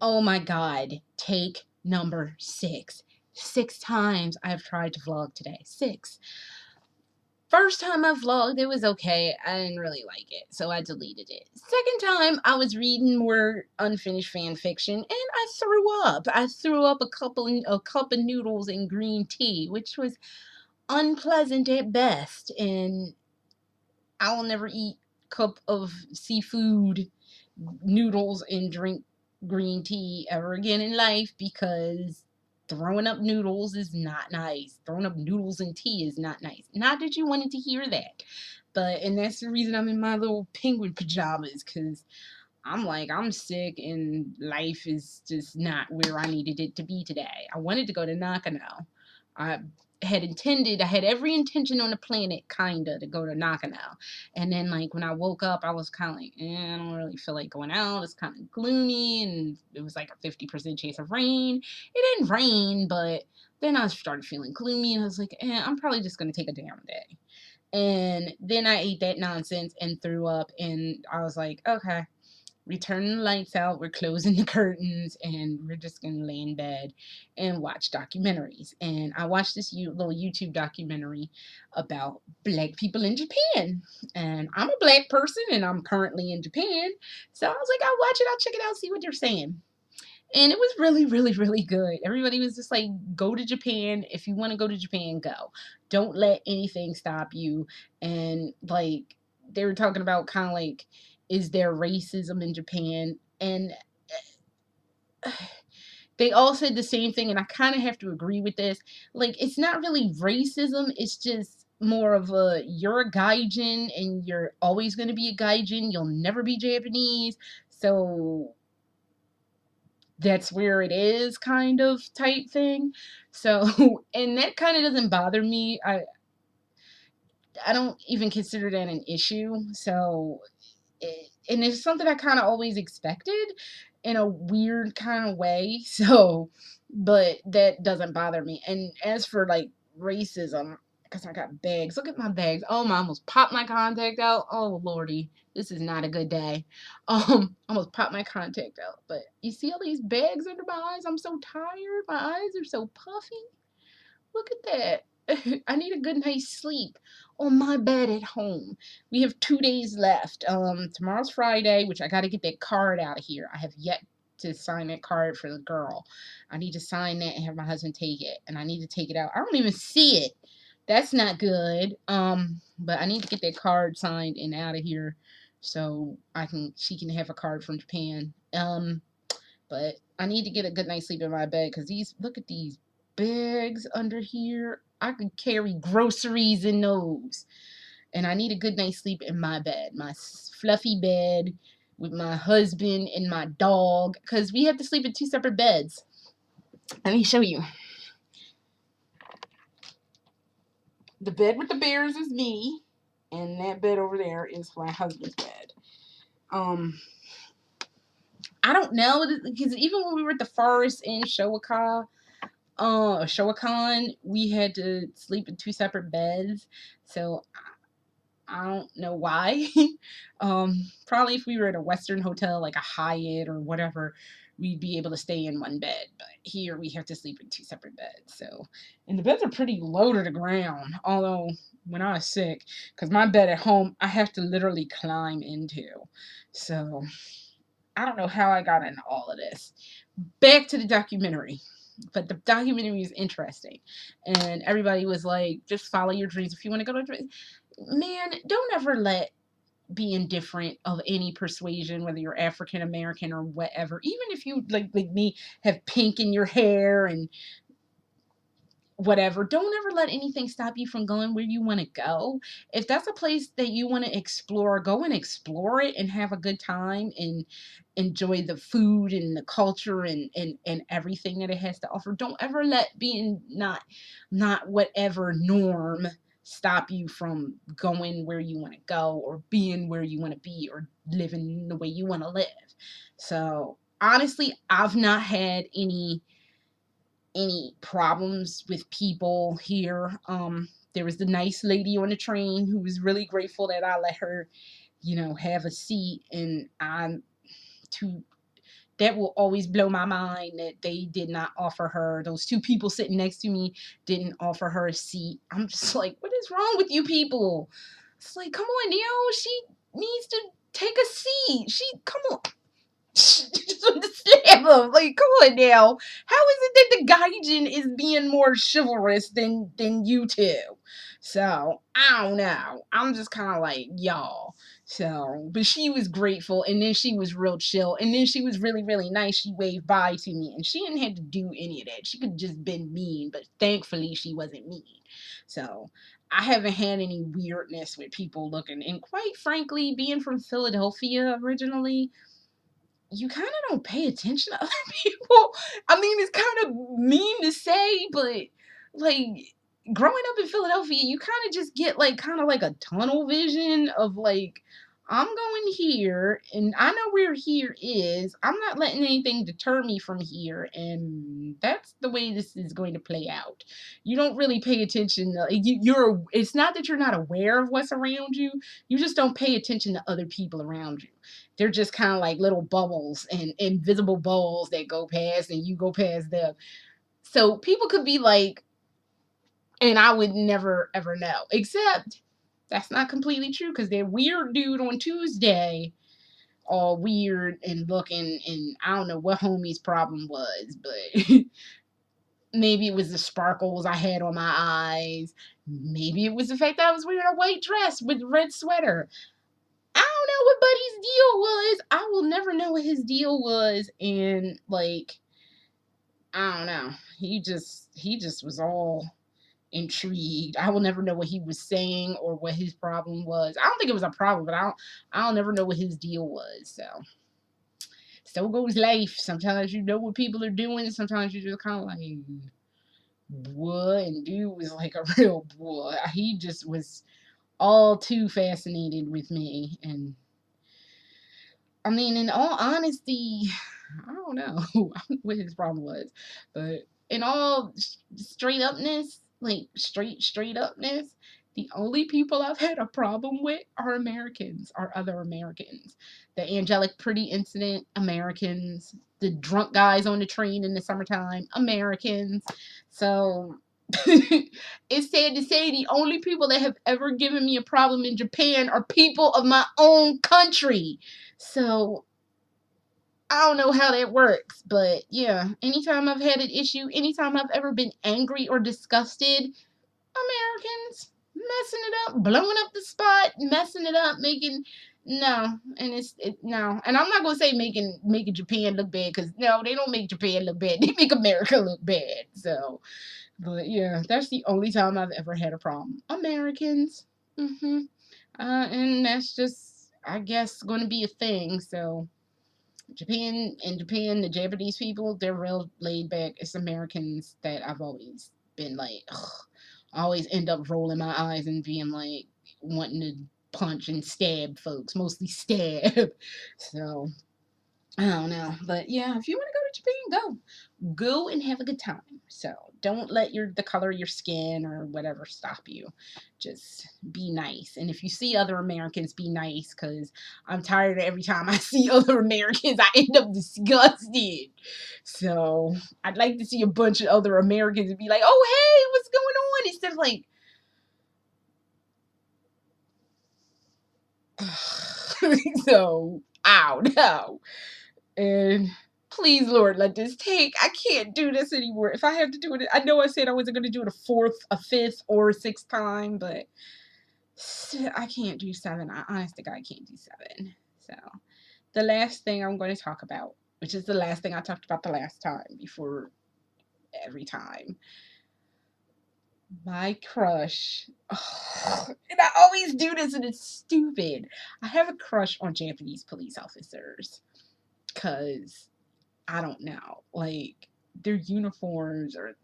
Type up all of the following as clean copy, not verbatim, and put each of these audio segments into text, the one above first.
Oh my God. Take number six. 6 times I've tried to vlog today. Six. First time I vlogged, it was okay. I didn't really like it, so I deleted it. Second time, I was reading more unfinished fan fiction, and I threw up. I threw up a cup of noodles and green tea, which was unpleasant at best. And I will never eat cup of seafood, noodles, and drink green tea ever again in life because throwing up noodles is not nice. Throwing up noodles and tea is not nice. Not that you wanted to hear that, but and that's the reason I'm in my little penguin pajamas because I'm like, I'm sick and life is just not where I needed it to be today. I wanted to go to Nakano. I I had every intention on the planet, kinda, to go to Nakano. And then, like, when I woke up, I was kind of like, I don't really feel like going out. It's kind of gloomy, and it was like a 50% chance of rain. It didn't rain, but then I started feeling gloomy, and I was like, I'm probably just going to take a damn day. And then I ate that nonsense and threw up, and I was like, okay, we turning the lights out, we're closing the curtains, and we're just gonna lay in bed and watch documentaries. And I watched this little YouTube documentary about black people in Japan. And I'm a black person and I'm currently in Japan. So I was like, I'll watch it, I'll check it out, see what they're saying. And it was really, really, really good. Everybody was just like, go to Japan. If you want to go to Japan, go. Don't let anything stop you. And like, they were talking about kind of like, is there racism in Japan? And they all said the same thing. And I kind of have to agree with this. Like, it's not really racism, it's just more of a you're a gaijin and you're always going to be a gaijin. You'll never be Japanese. So that's where it is kind of type thing. So and that kind of doesn't bother me. I don't even consider that an issue. So and it's something I kind of always expected in a weird kind of way. So but that doesn't bother me. And as for like racism, because I got bags. Look at my bags. Oh my, I almost popped my contact out. Oh lordy, this is not a good day. Almost popped my contact out. But you see all these bags under my eyes? I'm so tired. My eyes are so puffy. Look at that. I need a good night's sleep on my bed at home. We have 2 days left. Tomorrow's Friday, which I got to get that card out of here. I have yet to sign that card for the girl. I need to sign that and have my husband take it, and I need to take it out. I don't even see it. That's not good. But I need to get that card signed and out of here so she can have a card from Japan. But I need to get a good night's sleep in my bed because look at these bags under here. I could carry groceries in those. And I need a good night's sleep in my bed, my fluffy bed with my husband and my dog because we have to sleep in two separate beds. Let me show you. The bed with the bears is me, and that bed over there is my husband's bed. Um, I don't know because even when we were at the forest in Showakan, we had to sleep in two separate beds. So I don't know why. Probably if we were at a Western hotel like a Hyatt or whatever, we'd be able to stay in one bed. But here we have to sleep in two separate beds. So, and the beds are pretty low to the ground. Although when I was sick, because my bed at home, I have to literally climb into. So I don't know how I got into all of this. Back to the documentary. But the documentary is interesting. And everybody was like, just follow your dreams. If you want to go to dreams. Man, don't ever let being different of any persuasion, whether you're African American or whatever, even if you like me have pink in your hair and whatever, don't ever let anything stop you from going where you want to go. If that's a place that you want to explore, go and explore it and have a good time and enjoy the food and the culture and everything that it has to offer. Don't ever let being not whatever norm stop you from going where you want to go or being where you want to be or living the way you want to live. So honestly, I've not had any problems with people here. There was the nice lady on the train who was really grateful that I let her, have a seat, and I'm to that will always blow my mind that they did not offer her, those two people sitting next to me didn't offer her a seat. I'm just like, what is wrong with you people? It's like, come on, she needs to take a seat. Come on. Just understand them. Like, come on now. How is it that the Gaijin is being more chivalrous than you two? So, I don't know. I'm just kind of like, y'all. So, but she was grateful, and then she was real chill, and then she was really, really nice. She waved bye to me, and she didn't have to do any of that. She could just been mean, but thankfully she wasn't mean. So, I haven't had any weirdness with people looking, and quite frankly, being from Philadelphia originally, you kind of don't pay attention to other people. I mean, it's kind of mean to say, but like growing up in Philadelphia, you kind of just get like kind of like a tunnel vision of like, I'm going here and I know where here is. I'm not letting anything deter me from here. And that's the way this is going to play out. You don't really pay attention. It's not that you're not aware of what's around you. You just don't pay attention to other people around you. They're just kind of like little bubbles and invisible balls that go past and you go past them. So people could be like, and I would never ever know. Except that's not completely true because that weird dude on Tuesday, all weird and looking, and I don't know what homie's problem was, but maybe it was the sparkles I had on my eyes. Maybe it was the fact that I was wearing a white dress with a red sweater. I don't know what Buddy's deal was. I will never know what his deal was. And like, I don't know. He just was all intrigued. I will never know what he was saying or what his problem was. I don't think it was a problem, but I'll never know what his deal was. So goes life. Sometimes you know what people are doing. Sometimes you just kind of like, what? And dude was like a real boy. He just was all too fascinated with me. And I mean, in all honesty, I don't know what his problem was, but in all straight upness, like straight upness, the only people I've had a problem with are Americans, are other Americans. The angelic pretty incident, Americans. The drunk guys on the train in the summertime, Americans. So it's sad to say the only people that have ever given me a problem in Japan are people of my own country. So I don't know how that works, but yeah, anytime I've had an issue, anytime I've ever been angry or disgusted, Americans messing it up, blowing up the spot, messing it up, making no, and no, and I'm not gonna say making Japan look bad because no, they don't make Japan look bad. They make America look bad. So, but yeah, that's the only time I've ever had a problem. Americans, and that's just I guess going to be a thing. So. Japan, the Japanese people, they're real laid back. It's Americans that I've always been like, ugh. I always end up rolling my eyes and being like, wanting to punch and stab folks, mostly stab. So, I don't know. But yeah, if you want to go to Japan, go and have a good time. So don't let the color of your skin or whatever stop you. Just be nice. And if you see other Americans, be nice because I'm tired of every time I see other Americans, I end up disgusted. So I'd like to see a bunch of other Americans and be like, oh, hey, what's going on? Instead of like, so, I don't know. And please, Lord, let this take. I can't do this anymore. If I have to do it, I know I said I wasn't going to do it a fifth, or a sixth time, but I can't do seven. I honestly, God, I can't do seven. So, the last thing I'm going to talk about, which is the last thing I talked about the last time before every time. My crush. And I always do this and it's stupid. I have a crush on Japanese police officers because I don't know. Like their uniforms are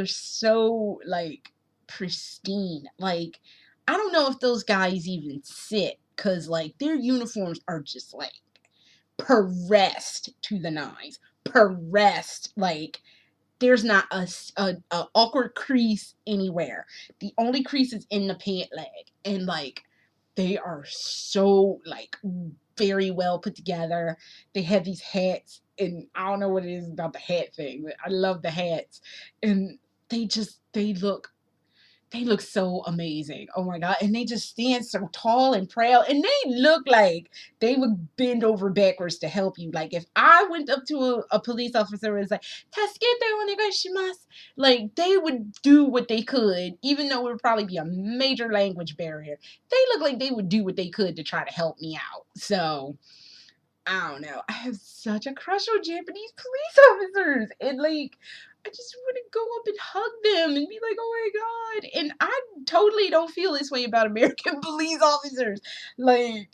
so like pristine. Like I don't know if those guys even sit cuz like their uniforms are just like pressed to the nines. Pressed like there's not a awkward crease anywhere. The only crease is in the pant leg and like they are so like very well put together. They have these hats, and I don't know what it is about the hat thing, but I love the hats. And they look so amazing. Oh my God. And they just stand so tall and proud. And they look like they would bend over backwards to help you. Like if I went up to a police officer and was like, "Tasukete onegaishimasu," like they would do what they could, even though it would probably be a major language barrier. They look like they would do what they could to try to help me out. So I don't know. I have such a crush on Japanese police officers. And like I just want to go up and hug them and be like, "Oh my God." And I totally don't feel this way about American police officers. Like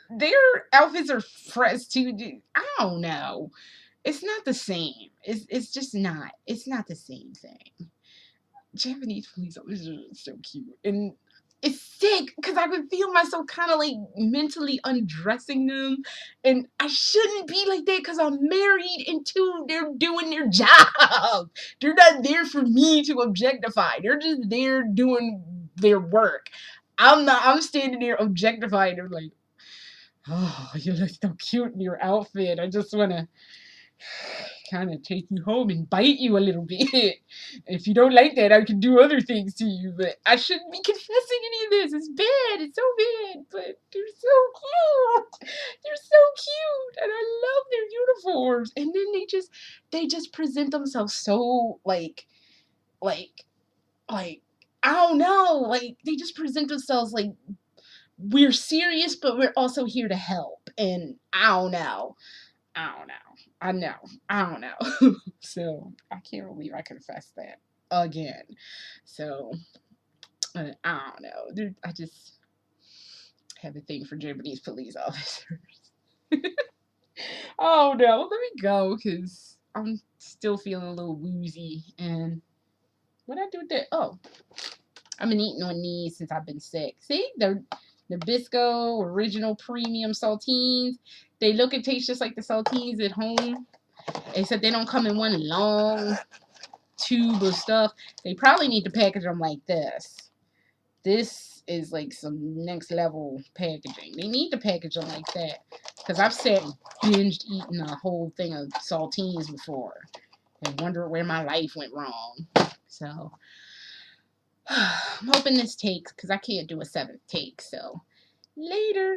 their outfits are fresh too. I don't know. It's not the same. It's just not. It's not the same thing. Japanese police officers are so cute. And it's sick because I could feel myself kind of like mentally undressing them. And I shouldn't be like that because I'm married and two, they're doing their job. They're not there for me to objectify. They're just there doing their work. I'm standing there objectifying. They're like, "Oh, you look so cute in your outfit. I just want to kind of take you home and bite you a little bit. If you don't like that, I can do other things to you, but I shouldn't be confessing any of this. It's bad. It's so bad, but they're so cute. They're so cute, and I love their uniforms. And then they just present themselves so like like I don't know, like they just present themselves like we're serious, but we're also here to help. And I don't know. I don't know. I know. I don't know. So I can't believe I confessed that again. So I don't know. I just have a thing for Japanese police officers. Oh no, let me go because I'm still feeling a little woozy. And what I do with that? Oh, I've been eating on these since I've been sick. See, they're Nabisco original premium saltines. They look and taste just like the saltines at home, except they don't come in one long tube of stuff. They probably need to package them like this. This is like some next level packaging. They need to package them like that. Because I've sat and binged eating a whole thing of saltines before and wonder where my life went wrong. So I'm hoping this takes, because I can't do a seventh take. So later.